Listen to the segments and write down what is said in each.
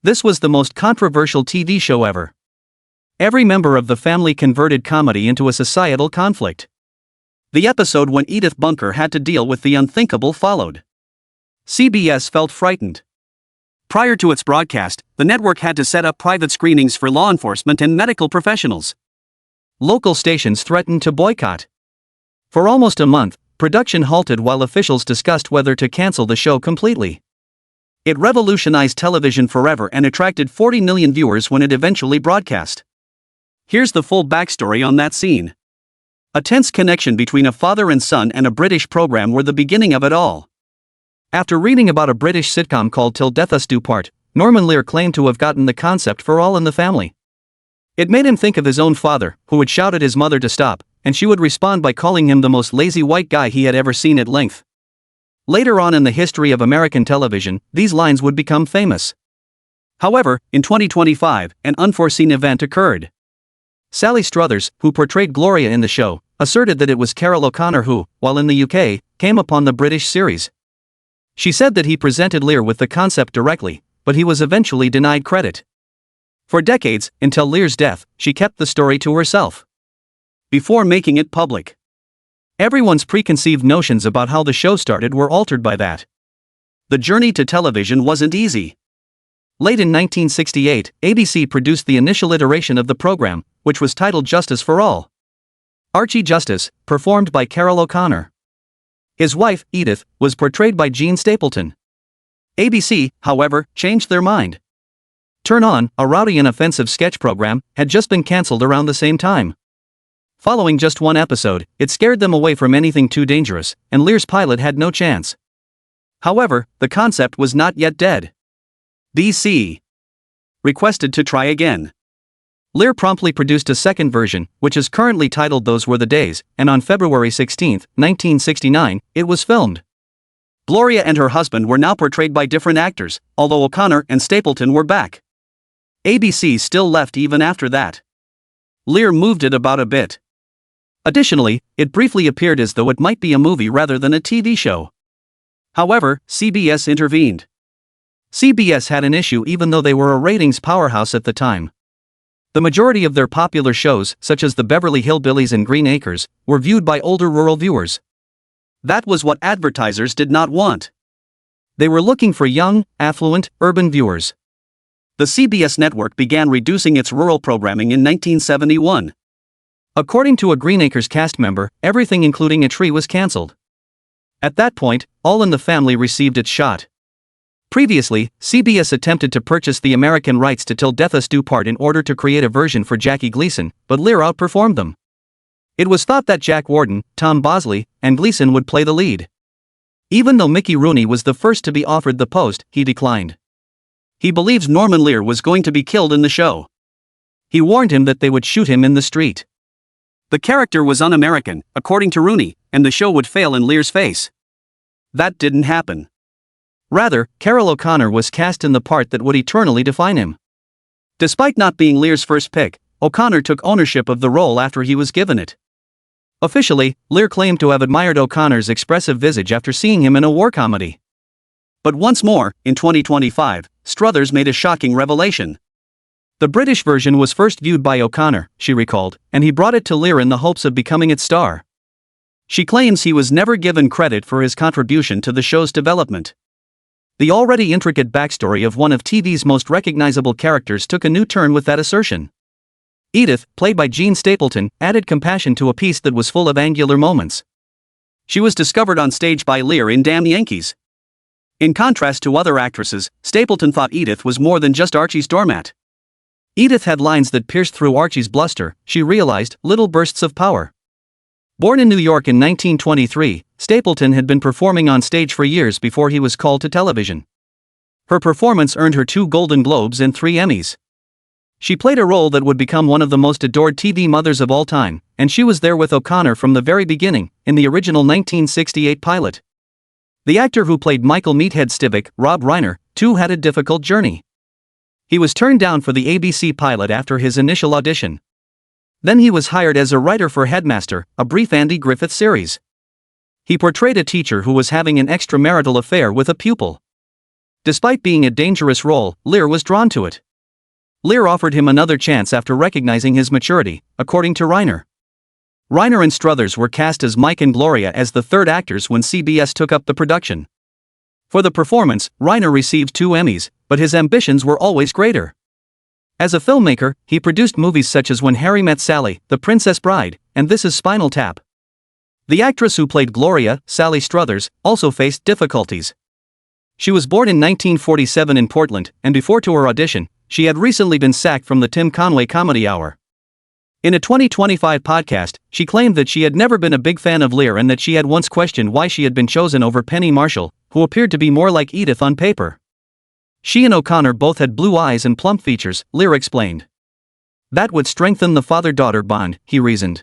This was the most controversial TV show ever. Every member of the family converted comedy into a societal conflict. The episode when Edith Bunker had to deal with the unthinkable followed. CBS felt frightened. Prior to its broadcast, the network had to set up private screenings for law enforcement and medical professionals. Local stations threatened to boycott. For almost a month, production halted while officials discussed whether to cancel the show completely. It revolutionized television forever and attracted 40 million viewers when it eventually broadcast. Here's the full backstory on that scene. A tense connection between a father and son and a British program were the beginning of it all. After reading about a British sitcom called Till Death Us Do Part, Norman Lear claimed to have gotten the concept for All in the Family. It made him think of his own father, who would shout at his mother to stop, and she would respond by calling him the most lazy white guy he had ever seen at length. Later on in the history of American television, these lines would become famous. However, in 2025, an unforeseen event occurred. Sally Struthers, who portrayed Gloria in the show, asserted that it was Carol O'Connor who, while in the UK, came upon the British series. She said that he presented Lear with the concept directly, but he was eventually denied credit. For decades, until Lear's death, she kept the story to herself. Before making it public. Everyone's preconceived notions about how the show started were altered by that. The journey to television wasn't easy. Late in 1968, ABC produced the initial iteration of the program, which was titled Justice for All. Archie Justice, performed by Carol O'Connor. His wife, Edith, was portrayed by Jean Stapleton. ABC, however, changed their mind. Turn On, a rowdy and offensive sketch program, had just been cancelled around the same time. Following just one episode, it scared them away from anything too dangerous, and Lear's pilot had no chance. However, the concept was not yet dead. DC requested to try again. Lear promptly produced a second version, which is currently titled Those Were the Days, and on February 16, 1969, it was filmed. Gloria and her husband were now portrayed by different actors, although O'Connor and Stapleton were back. ABC still left even after that. Lear moved it about a bit. Additionally, it briefly appeared as though it might be a movie rather than a TV show. However, CBS intervened. CBS had an issue even though they were a ratings powerhouse at the time. The majority of their popular shows, such as the Beverly Hillbillies and Green Acres, were viewed by older rural viewers. That was what advertisers did not want. They were looking for young, affluent, urban viewers. The CBS network began reducing its rural programming in 1971. According to a Green Acres cast member, everything including a tree was cancelled. At that point, All in the Family received its shot. Previously, CBS attempted to purchase the American rights to Till Death Us Do Part in order to create a version for Jackie Gleason, but Lear outperformed them. It was thought that Jack Warden, Tom Bosley, and Gleason would play the lead. Even though Mickey Rooney was the first to be offered the post, he declined. He believes Norman Lear was going to be killed in the show. He warned him that they would shoot him in the street. The character was un-American, according to Rooney, and the show would fail in Lear's face. That didn't happen. Rather, Carol O'Connor was cast in the part that would eternally define him. Despite not being Lear's first pick, O'Connor took ownership of the role after he was given it. Officially, Lear claimed to have admired O'Connor's expressive visage after seeing him in a war comedy. But once more, in 2025, Struthers made a shocking revelation. The British version was first viewed by O'Connor, she recalled, and he brought it to Lear in the hopes of becoming its star. She claims he was never given credit for his contribution to the show's development. The already intricate backstory of one of TV's most recognizable characters took a new turn with that assertion. Edith, played by Jean Stapleton, added compassion to a piece that was full of angular moments. She was discovered on stage by Lear in Damn Yankees. In contrast to other actresses, Stapleton thought Edith was more than just Archie's doormat. Edith had lines that pierced through Archie's bluster, she realized, little bursts of power. Born in New York in 1923, Stapleton had been performing on stage for years before he was called to television. Her performance earned her 2 Golden Globes and 3 Emmys. She played a role that would become one of the most adored TV mothers of all time, and she was there with O'Connor from the very beginning, in the original 1968 pilot. The actor who played Michael Meathead Stivic, Rob Reiner, too had a difficult journey. He was turned down for the ABC pilot after his initial audition. Then he was hired as a writer for Headmaster, a brief Andy Griffith series. He portrayed a teacher who was having an extramarital affair with a pupil. Despite being a dangerous role, Lear was drawn to it. Lear offered him another chance after recognizing his maturity, according to Reiner. Reiner and Struthers were cast as Mike and Gloria as the third actors when CBS took up the production. For the performance, Reiner received 2 Emmys, but his ambitions were always greater. As a filmmaker, he produced movies such as When Harry Met Sally, The Princess Bride, and This Is Spinal Tap. The actress who played Gloria, Sally Struthers, also faced difficulties. She was born in 1947 in Portland, and before to her audition, she had recently been sacked from the Tim Conway Comedy Hour. In a 2025 podcast, she claimed that she had never been a big fan of Lear and that she had once questioned why she had been chosen over Penny Marshall, who appeared to be more like Edith on paper. She and O'Connor both had blue eyes and plump features, Lear explained. That would strengthen the father-daughter bond, he reasoned.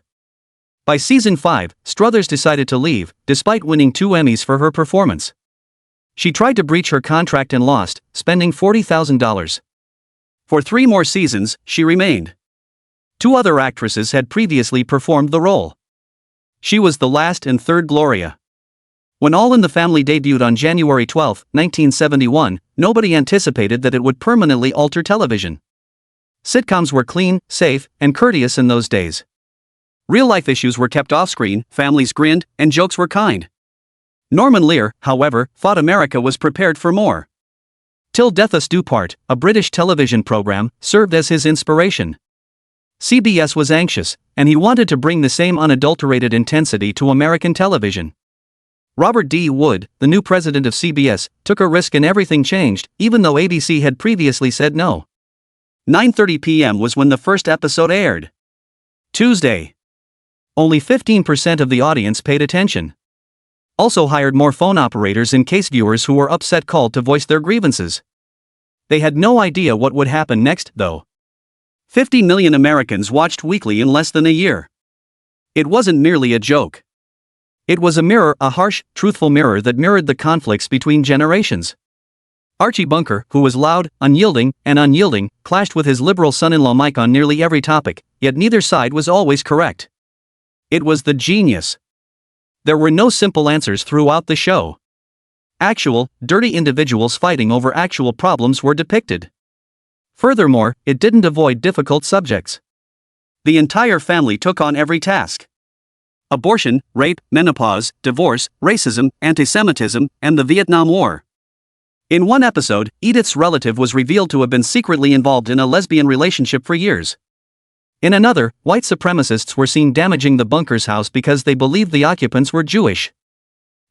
By season 5, Struthers decided to leave, despite winning 2 Emmys for her performance. She tried to breach her contract and lost, spending $40,000. For 3 more seasons, she remained. 2 other actresses had previously performed the role. She was the last and third Gloria. When All in the Family debuted on January 12, 1971, nobody anticipated that it would permanently alter television. Sitcoms were clean, safe, and courteous in those days. Real-life issues were kept off-screen, families grinned, and jokes were kind. Norman Lear, however, thought America was prepared for more. Till Death Us Do Part, a British television program, served as his inspiration. CBS was anxious, and he wanted to bring the same unadulterated intensity to American television. Robert D. Wood, the new president of CBS, took a risk and everything changed, even though ABC had previously said no. 9:30 p.m. was when the first episode aired. Tuesday. Only 15% of the audience paid attention. Also hired more phone operators in case viewers who were upset called to voice their grievances. They had no idea what would happen next, though. 50 million Americans watched weekly in less than a year. It wasn't merely a joke. It was a mirror, a harsh, truthful mirror that mirrored the conflicts between generations. Archie Bunker, who was loud, unyielding, clashed with his liberal son-in-law Mike on nearly every topic, yet neither side was always correct. It was the genius. There were no simple answers throughout the show. Actual, dirty individuals fighting over actual problems were depicted. Furthermore, it didn't avoid difficult subjects. The entire family took on every task. Abortion, rape, menopause, divorce, racism, anti-Semitism, and the Vietnam War. In one episode, Edith's relative was revealed to have been secretly involved in a lesbian relationship for years. In another, white supremacists were seen damaging the Bunker's house because they believed the occupants were Jewish.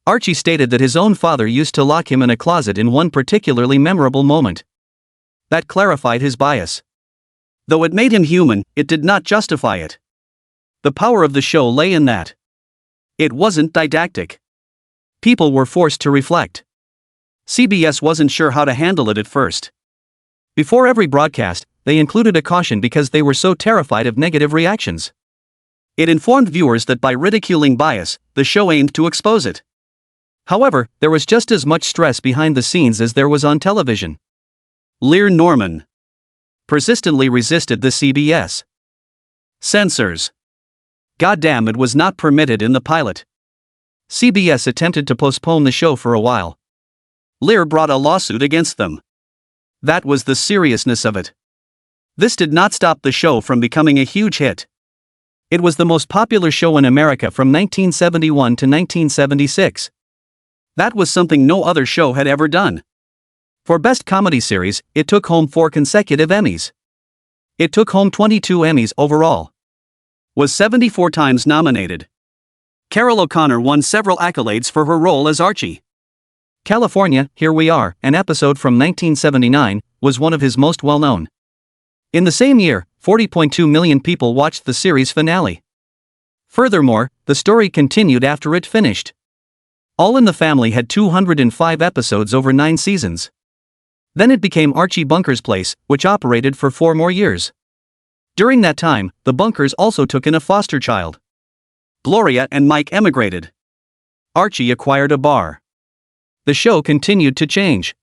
Archie stated that his own father used to lock him in a closet in one particularly memorable moment. That clarified his bias. Though it made him human, it did not justify it. The power of the show lay in that it wasn't didactic. People were forced to reflect. CBS wasn't sure how to handle it at first. Before every broadcast, they included a caution because they were so terrified of negative reactions. It informed viewers that by ridiculing bias, the show aimed to expose it. However, there was just as much stress behind the scenes as there was on television. Lear Norman persistently resisted the CBS censors. Goddamn, it was not permitted in the pilot. CBS attempted to postpone the show for a while. Lear brought a lawsuit against them. That was the seriousness of it. This did not stop the show from becoming a huge hit. It was the most popular show in America from 1971 to 1976. That was something no other show had ever done. For Best Comedy Series, it took home 4 consecutive Emmys. It took home 22 Emmys overall. Was 74 times nominated. Carol O'Connor won several accolades for her role as Archie. California, Here We Are, an episode from 1979, was one of his most well-known. In the same year, 40.2 million people watched the series finale. Furthermore, the story continued after it finished. All in the Family had 205 episodes over 9 seasons. Then it became Archie Bunker's place, which operated for 4 more years. During that time, the Bunkers also took in a foster child. Gloria and Mike emigrated. Archie acquired a bar. The show continued to change.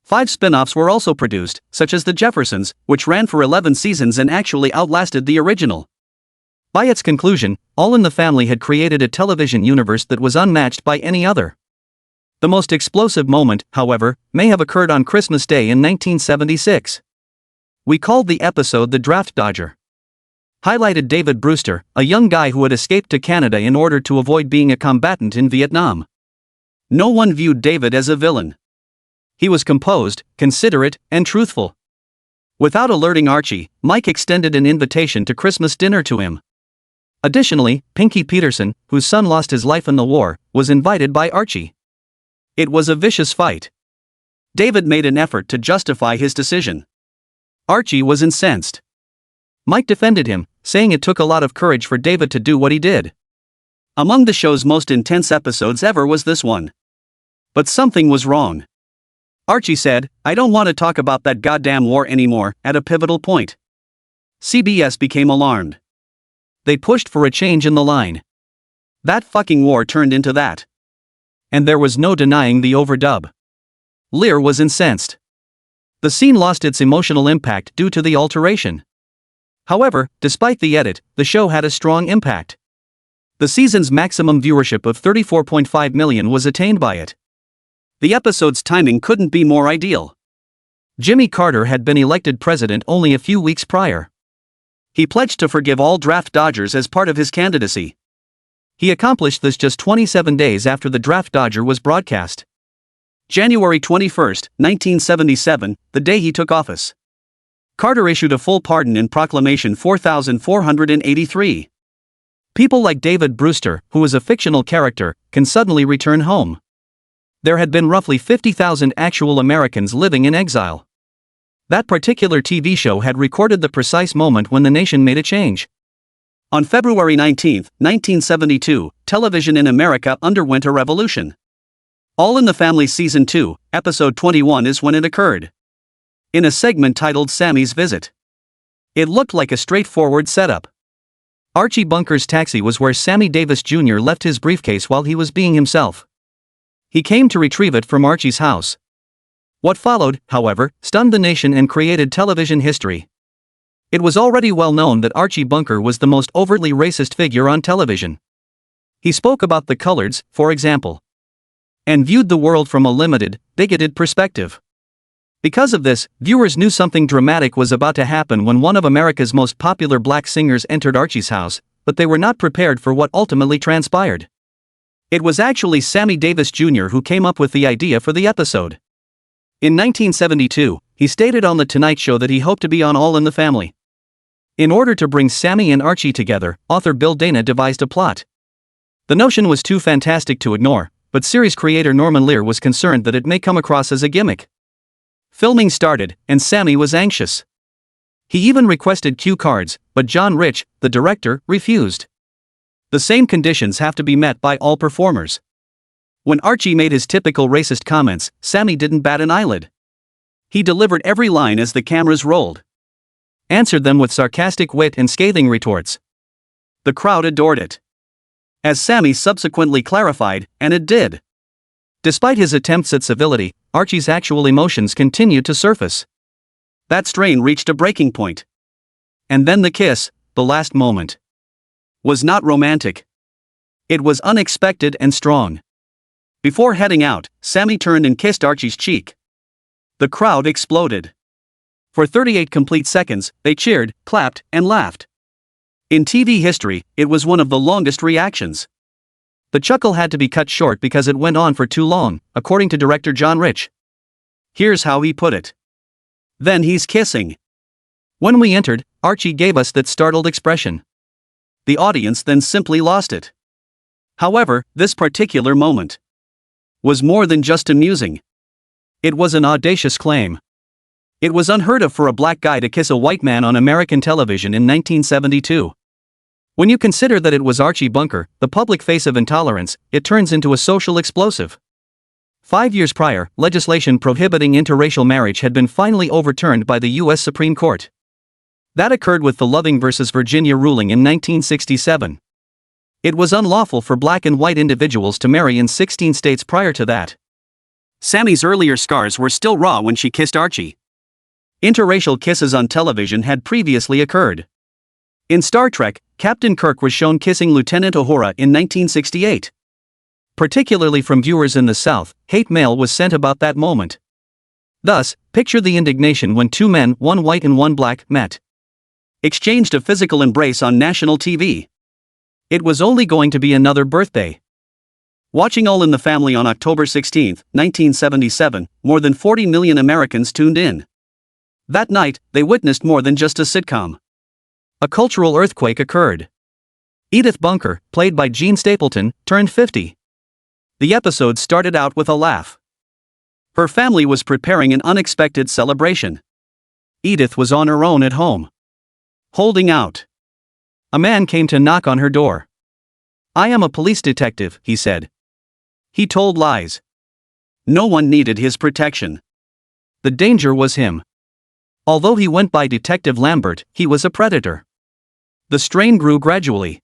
5 spin-offs were also produced, such as The Jeffersons, which ran for 11 seasons and actually outlasted the original. By its conclusion, All in the Family had created a television universe that was unmatched by any other. The most explosive moment, however, may have occurred on Christmas Day in 1976. We called the episode The Draft Dodger. Highlighted David Brewster, a young guy who had escaped to Canada in order to avoid being a combatant in Vietnam. No one viewed David as a villain. He was composed, considerate, and truthful. Without alerting Archie, Mike extended an invitation to Christmas dinner to him. Additionally, Pinky Peterson, whose son lost his life in the war, was invited by Archie. It was a vicious fight. David made an effort to justify his decision. Archie was incensed. Mike defended him, saying it took a lot of courage for David to do what he did. Among the show's most intense episodes ever was this one. But something was wrong. Archie said, "I don't want to talk about that goddamn war anymore," at a pivotal point. CBS became alarmed. They pushed for a change in the line. That fucking war turned into that. And there was no denying the overdub. Lear was incensed. The scene lost its emotional impact due to the alteration. However, despite the edit, the show had a strong impact. The season's maximum viewership of 34.5 million was attained by it. The episode's timing couldn't be more ideal. Jimmy Carter had been elected president only a few weeks prior. He pledged to forgive all draft dodgers as part of his candidacy. He accomplished this just 27 days after The Draft Dodger was broadcast. January 21, 1977, the day he took office. Carter issued a full pardon in Proclamation 4483. People like David Brewster, who was a fictional character, can suddenly return home. There had been roughly 50,000 actual Americans living in exile. That particular TV show had recorded the precise moment when the nation made a change. On February 19, 1972, television in America underwent a revolution. All in the Family Season 2, Episode 21 is when it occurred. In a segment titled Sammy's Visit. It looked like a straightforward setup. Archie Bunker's taxi was where Sammy Davis Jr. left his briefcase while he was being himself. He came to retrieve it from Archie's house. What followed, however, stunned the nation and created television history. It was already well known that Archie Bunker was the most overtly racist figure on television. He spoke about the coloreds, for example, and viewed the world from a limited, bigoted perspective. Because of this, viewers knew something dramatic was about to happen when one of America's most popular black singers entered Archie's house, but they were not prepared for what ultimately transpired. It was actually Sammy Davis Jr. who came up with the idea for the episode. In 1972, he stated on The Tonight Show that he hoped to be on All in the Family. In order to bring Sammy and Archie together, author Bill Dana devised a plot. The notion was too fantastic to ignore, but series creator Norman Lear was concerned that it may come across as a gimmick. Filming started, and Sammy was anxious. He even requested cue cards, but John Rich, the director, refused. The same conditions have to be met by all performers. When Archie made his typical racist comments, Sammy didn't bat an eyelid. He delivered every line as the cameras rolled. Answered them with sarcastic wit and scathing retorts. The crowd adored it. As Sammy subsequently clarified, and it did. Despite his attempts at civility, Archie's actual emotions continued to surface. That strain reached a breaking point. And then the kiss, the last moment, was not romantic. It was unexpected and strong. Before heading out, Sammy turned and kissed Archie's cheek. The crowd exploded. For 38 complete seconds, they cheered, clapped, and laughed. In TV history, it was one of the longest reactions. The chuckle had to be cut short because it went on for too long, according to director John Rich. Here's how he put it. Then he's kissing. When we entered, Archie gave us that startled expression. The audience then simply lost it. However, this particular moment was more than just amusing. It was an audacious claim. It was unheard of for a black guy to kiss a white man on American television in 1972. When you consider that it was Archie Bunker, the public face of intolerance, it turns into a social explosive. 5 years prior, legislation prohibiting interracial marriage had been finally overturned by the U.S. Supreme Court. That occurred with the Loving v. Virginia ruling in 1967. It was unlawful for black and white individuals to marry in 16 states prior to that. Sammy's earlier scars were still raw when she kissed Archie. Interracial kisses on television had previously occurred. In Star Trek, Captain Kirk was shown kissing Lieutenant Uhura in 1968. Particularly from viewers in the South, hate mail was sent about that moment. Thus, picture the indignation when two men, one white and one black, met. Exchanged a physical embrace on national TV. It was only going to be another birthday. Watching All in the Family on October 16, 1977, more than 40 million Americans tuned in. That night, they witnessed more than just a sitcom. A cultural earthquake occurred. Edith Bunker, played by Jean Stapleton, turned 50. The episode started out with a laugh. Her family was preparing an unexpected celebration. Edith was on her own at home. Holding out. A man came to knock on her door. "I am a police detective," he said. He told lies. No one needed his protection. The danger was him. Although he went by Detective Lambert, he was a predator. The strain grew gradually.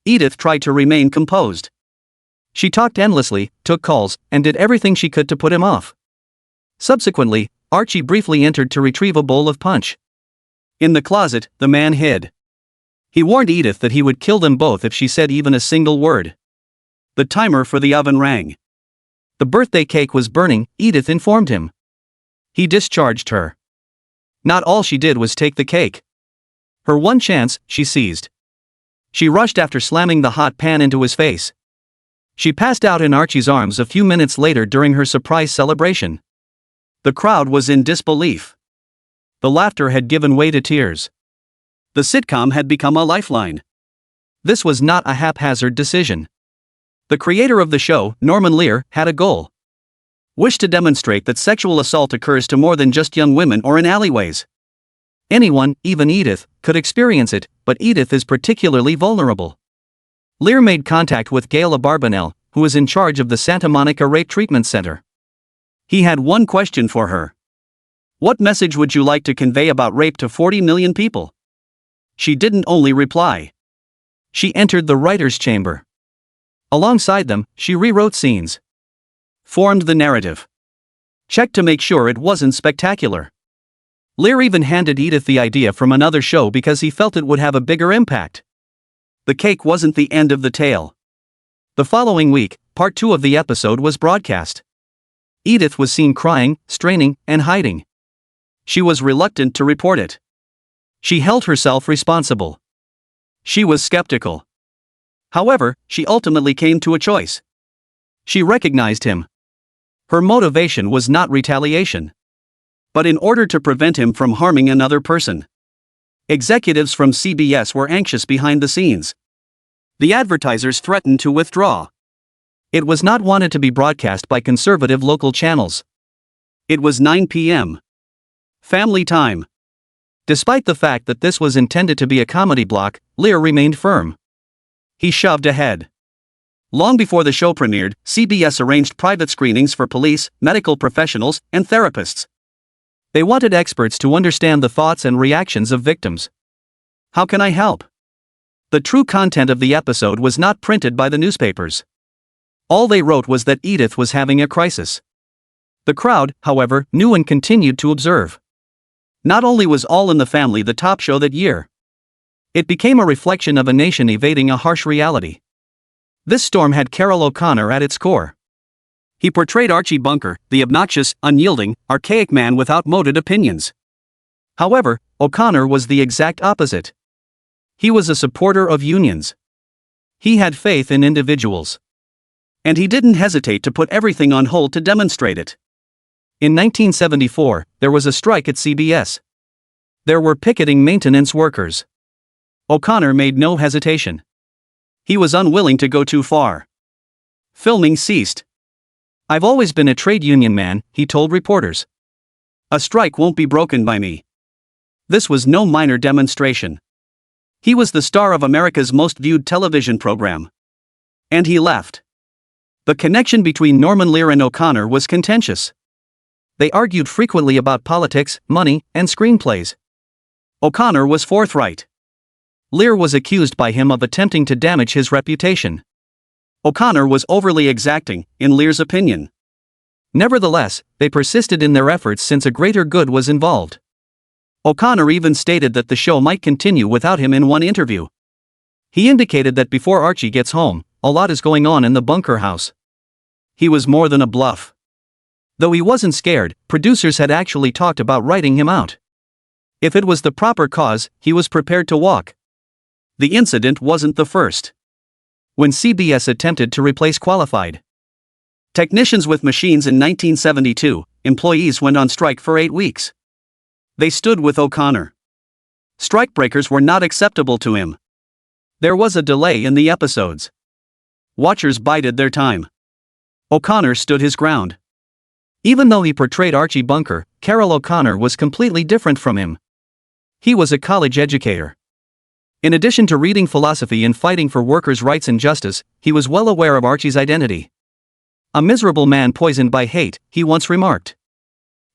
Edith tried to remain composed. She talked endlessly, took calls, and did everything she could to put him off. Subsequently, Archie briefly entered to retrieve a bowl of punch. In the closet, the man hid. He warned Edith that he would kill them both if she said even a single word. The timer for the oven rang. The birthday cake was burning, Edith informed him. He discharged her. Not all she did was take the cake. Her one chance, she seized. She rushed after slamming the hot pan into his face. She passed out in Archie's arms a few minutes later during her surprise celebration. The crowd was in disbelief. The laughter had given way to tears. The sitcom had become a lifeline. This was not a haphazard decision. The creator of the show, Norman Lear, had a goal. Wished to demonstrate that sexual assault occurs to more than just young women or in alleyways. Anyone, even Edith, could experience it, but Edith is particularly vulnerable. Lear made contact with Gail Abarbanel, who was in charge of the Santa Monica Rape Treatment Center. He had one question for her. What message would you like to convey about rape to 40 million people? She didn't only reply. She entered the writer's chamber. Alongside them, she rewrote scenes. Formed the narrative. Checked to make sure it wasn't spectacular. Lear even handed Edith the idea from another show because he felt it would have a bigger impact. The cake wasn't the end of the tale. The following week, part 2 of the episode was broadcast. Edith was seen crying, straining, and hiding. She was reluctant to report it. She held herself responsible. She was skeptical. However, she ultimately came to a choice. She recognized him. Her motivation was not retaliation. But in order to prevent him from harming another person. Executives from CBS were anxious behind the scenes. The advertisers threatened to withdraw. It was not wanted to be broadcast by conservative local channels. It was 9 p.m. Family time. Despite the fact that this was intended to be a comedy block, Lear remained firm. He shoved ahead. Long before the show premiered, CBS arranged private screenings for police, medical professionals, and therapists. They wanted experts to understand the thoughts and reactions of victims. How can I help? The true content of the episode was not printed by the newspapers. All they wrote was that Edith was having a crisis. The crowd, however, knew and continued to observe. Not only was All in the Family the top show that year, it became a reflection of a nation evading a harsh reality. This storm had Carroll O'Connor at its core. He portrayed Archie Bunker, the obnoxious, unyielding, archaic man with outmoded opinions. However, O'Connor was the exact opposite. He was a supporter of unions. He had faith in individuals. And he didn't hesitate to put everything on hold to demonstrate it. In 1974, there was a strike at CBS. There were picketing maintenance workers. O'Connor made no hesitation. He was unwilling to go too far. Filming ceased. "I've always been a trade union man," he told reporters. "A strike won't be broken by me." This was no minor demonstration. He was the star of America's most viewed television program. And he left. The connection between Norman Lear and O'Connor was contentious. They argued frequently about politics, money, and screenplays. O'Connor was forthright. Lear was accused by him of attempting to damage his reputation. O'Connor was overly exacting, in Lear's opinion. Nevertheless, they persisted in their efforts since a greater good was involved. O'Connor even stated that the show might continue without him in one interview. He indicated that before Archie gets home, "A lot is going on in the Bunker house." He was more than a bluff. Though he wasn't scared, producers had actually talked about writing him out. If it was the proper cause, he was prepared to walk. The incident wasn't the first. When CBS attempted to replace qualified technicians with machines in 1972, employees went on strike for 8 weeks. They stood with O'Connor. Strikebreakers were not acceptable to him. There was a delay in the episodes. Watchers bided their time. O'Connor stood his ground. Even though he portrayed Archie Bunker, Carroll O'Connor was completely different from him. He was a college educator. In addition to reading philosophy and fighting for workers' rights and justice, he was well aware of Archie's identity. "A miserable man poisoned by hate," he once remarked.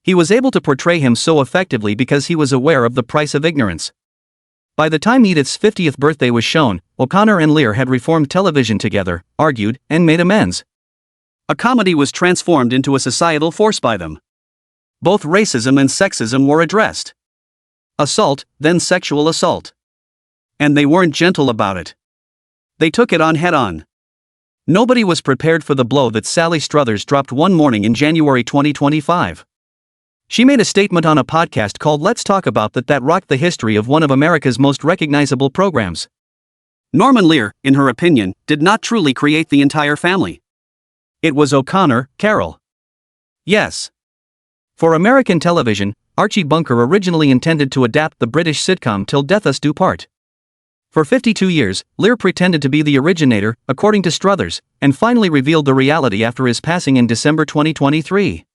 He was able to portray him so effectively because he was aware of the price of ignorance. By the time Edith's 50th birthday was shown, O'Connor and Lear had reformed television together, argued, and made amends. A comedy was transformed into a societal force by them. Both racism and sexism were addressed. Assault, then sexual assault. And they weren't gentle about it. They took it on head-on. Nobody was prepared for the blow that Sally Struthers dropped one morning in January 2025. She made a statement on a podcast called Let's Talk About that rocked the history of one of America's most recognizable programs. Norman Lear, in her opinion, did not truly create the entire family. It was O'Connor, Carroll. Yes. For American television, Archie Bunker originally intended to adapt the British sitcom Till Death Us Do Part. For 52 years, Lear pretended to be the originator, according to Struthers, and finally revealed the reality after his passing in December 2023.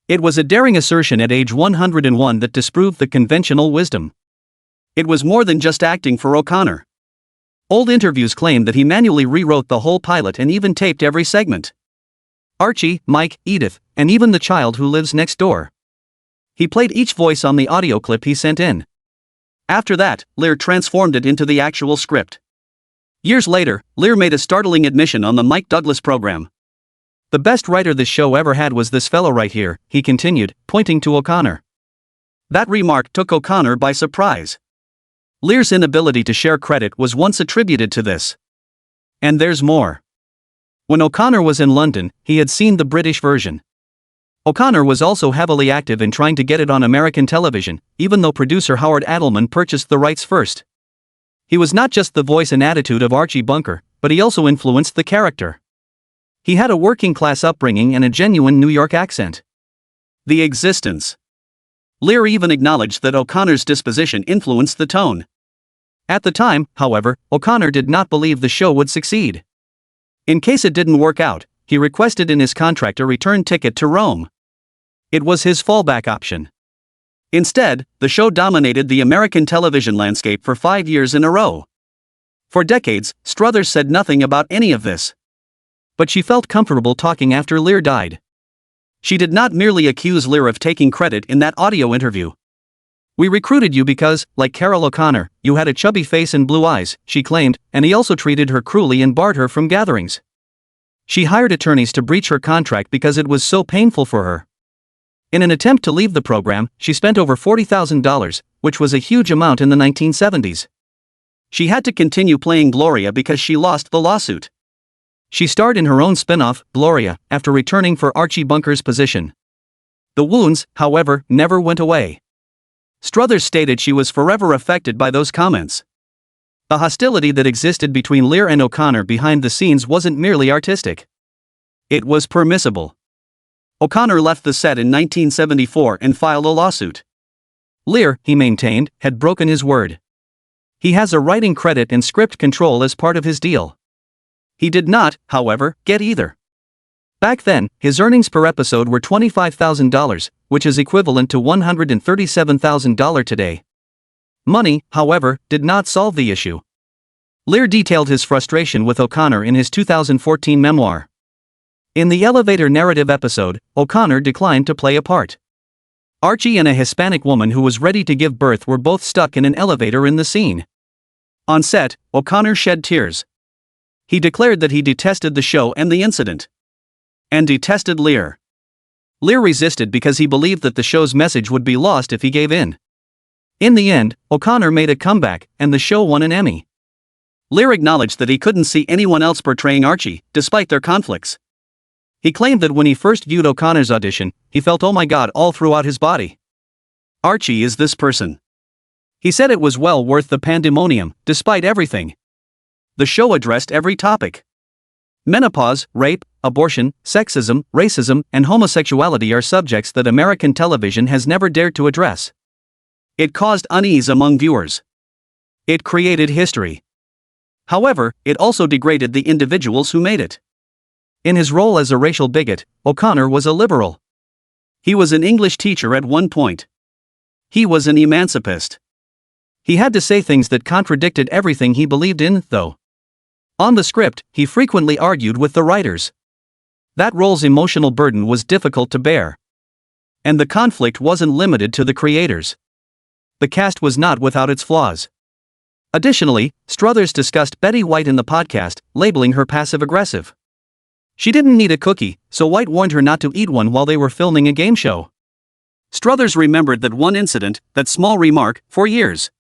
It was a daring assertion at age 101 that disproved the conventional wisdom. It was more than just acting for O'Connor. Old interviews claim that he manually rewrote the whole pilot and even taped every segment. Archie, Mike, Edith, and even the child who lives next door. He played each voice on the audio clip he sent in. After that, Lear transformed it into the actual script. Years later, Lear made a startling admission on the Mike Douglas program. "The best writer this show ever had was this fellow right here," he continued, pointing to O'Connor. That remark took O'Connor by surprise. Lear's inability to share credit was once attributed to this. And there's more. When O'Connor was in London, he had seen the British version. O'Connor was also heavily active in trying to get it on American television, even though producer Howard Adelman purchased the rights first. He was not just the voice and attitude of Archie Bunker, but he also influenced the character. He had a working-class upbringing and a genuine New York accent. The existence. Lear even acknowledged that O'Connor's disposition influenced the tone. At the time, however, O'Connor did not believe the show would succeed. In case it didn't work out, he requested in his contract a return ticket to Rome. It was his fallback option. Instead, the show dominated the American television landscape for 5 years in a row. For decades, Struthers said nothing about any of this. But she felt comfortable talking after Lear died. She did not merely accuse Lear of taking credit in that audio interview. "We recruited you because, like Carroll O'Connor, you had a chubby face and blue eyes," she claimed, and he also treated her cruelly and barred her from gatherings. She hired attorneys to breach her contract because it was so painful for her. In an attempt to leave the program, she spent over $40,000, which was a huge amount in the 1970s. She had to continue playing Gloria because she lost the lawsuit. She starred in her own spin-off, Gloria, after returning for Archie Bunker's position. The wounds, however, never went away. Struthers stated she was forever affected by those comments. The hostility that existed between Lear and O'Connor behind the scenes wasn't merely artistic. It was permissible. O'Connor left the set in 1974 and filed a lawsuit. Lear, he maintained, had broken his word. He has a writing credit and script control as part of his deal. He did not, however, get either. Back then, his earnings per episode were $25,000, which is equivalent to $137,000 today. Money, however, did not solve the issue. Lear detailed his frustration with O'Connor in his 2014 memoir. In the elevator narrative episode, O'Connor declined to play a part. Archie and a Hispanic woman who was ready to give birth were both stuck in an elevator in the scene. On set, O'Connor shed tears. He declared that he detested the show and the incident. And detested Lear. Lear resisted because he believed that the show's message would be lost if he gave in. In the end, O'Connor made a comeback, and the show won an Emmy. Lear acknowledged that he couldn't see anyone else portraying Archie, despite their conflicts. He claimed that when he first viewed O'Connor's audition, he felt "oh my god" all throughout his body. Archie is this person. He said it was well worth the pandemonium, despite everything. The show addressed every topic. Menopause, rape, abortion, sexism, racism, and homosexuality are subjects that American television has never dared to address. It caused unease among viewers. It created history. However, it also degraded the individuals who made it. In his role as a racial bigot, O'Connor was a liberal. He was an English teacher at one point. He was an emancipist. He had to say things that contradicted everything he believed in, though. On the script, he frequently argued with the writers. That role's emotional burden was difficult to bear. And the conflict wasn't limited to the creators. The cast was not without its flaws. Additionally, Struthers discussed Betty White in the podcast, labeling her passive-aggressive. She didn't need a cookie, so White warned her not to eat one while they were filming a game show. Struthers remembered that one incident, that small remark, for years.